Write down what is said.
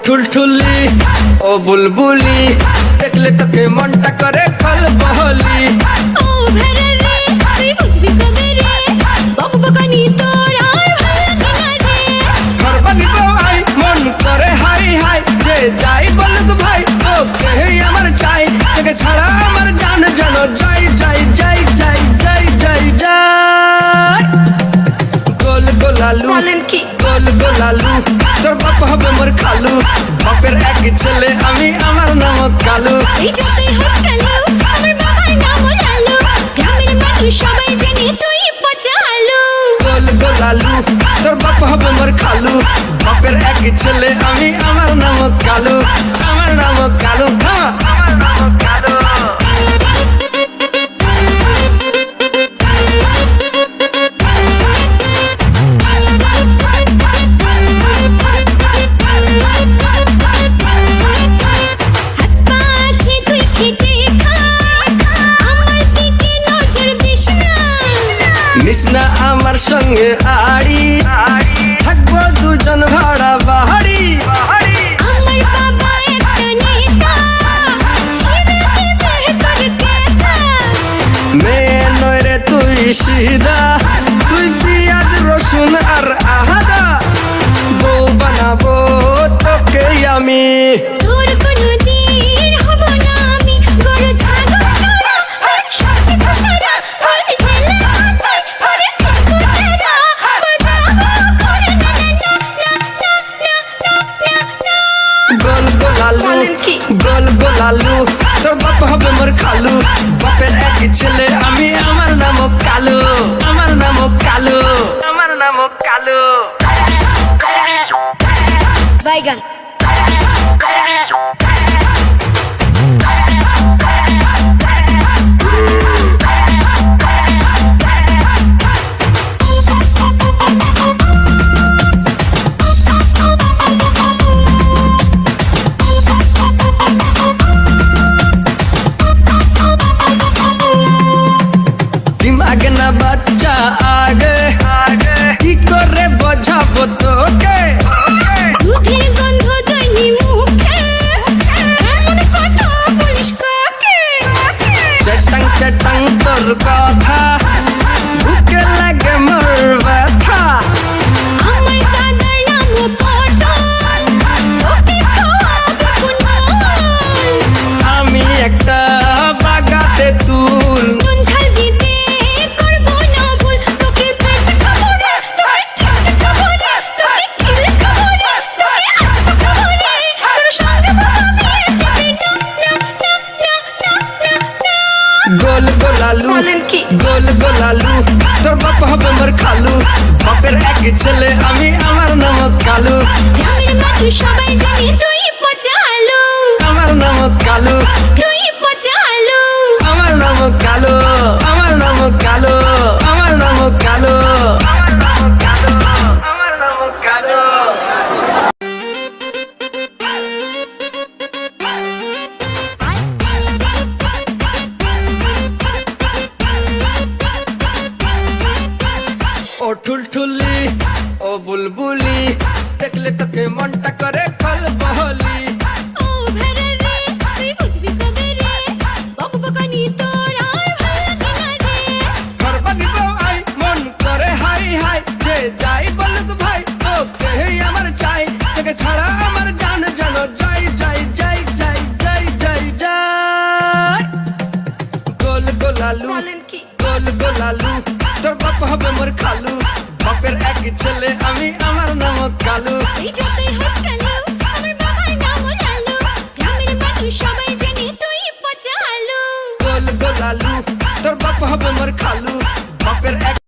ठुलठुली ओ बुलबुली देखले तके मनटा करे खलबहली ओ भेरे रे তুই বুঝবি কবে রে বকবকানি তোর আর ভালো লাগে না রে घर बनिबो आई मन करे हाय हाय जे যাই বলুক ভাই ওকে আমার চাই তোকে ছাড়া আমার জান জানো যাই যাই যাই যাই যাই যাই যাই গোল গোলালু বলেন কি গোল গোলালু তোর বাপ হবে মোর খালু বাপের এক ছেলে আমি আমার নাম কালু এই যতই হোক চালু আমার বাবার নাম লালু গ্রামের মানুষ সবাই জানে তুই পচা আলু গোল গোলালু তোর বাপ হবে মোর খালু বাপের এক ছেলে আমি আমার নাম কালু আমার নাম কালু আমার নাম কালু নিসনা আমার সঙ্গে আড়ি থাকবো দুজন ভাড়া বাহারি আমার বাবা একটা নেতা ছেড়ে দিবে করতে মেয়ে নয় রে তুই সিধা তুই পিয়াজ রসুন আর আহাদা বউ বানাবো তোকে আমি তোর কোনো দিন হব না আমি গরু ছাগল চড়া সব কিছু সারা বল ঢেলে মাথায় করে থাকবো তেরা বাজাবো করে না না না না না না না গোল গোলালু গোল গোলালু তোর বাপ হবে মোর খালু বাপের এক ছেলে আমি আমার নাম কালু আমার নাম কালু আমার নাম কালু বাইগান दिमाग ना बच्चा आगे की करे बजाबो তোকে দুধের গন্ধ জয়নি মুখে এমন কথা বলিস কাকে চটং চটং তোর কথা বুকে লাগে মোর ব্যথা আমার দাদার নাম পটল তোকে খাওয়াবো পুনল আমি একটা বাগাতে তুল নুন ঝাল দিতে করবো না ভুল তোকে পেট খাবো রে তোকে ছেটে খাবো রে তোকে খিলে খাবো রে তোকে আস্ত খাবো রে তোর সঙ্গে ভাবি দেবে না না না না না না গোল গোলালু গোল গোলালু তোর বাপ হবে মোর খালু বাপের এক ছেলে আমি আমার নাম কালু গ্রামের মানুষ সবাই জানে তুই পচা আলু আমার নাম কালু তুই পচা আলু আমার নাম কালু আমার নাম কালু আমার নাম কালু আমার নাম কালু আমার নাম কালু ओ ठुलठुली ओ बुलबुली देखले तके मनटा करे खलबहली ও ভেরে রে তুই বুঝবি কবে রে বকবকানি তোর আর ভালো লাগে না রে घर बनिबो आई मन करे हाय हाय जे যাই বলুক ভাই ওকে আমার চাই তোকে ছাড়া আমার জান জানো যাই যাই যাই যাই যাই যাই যাই গোল গোলালু গোল গোলালু তোর বাপ হবে মোর খালু বাপের এক ছেলে আমি আমার নাম কালু এই যতই হোক চালু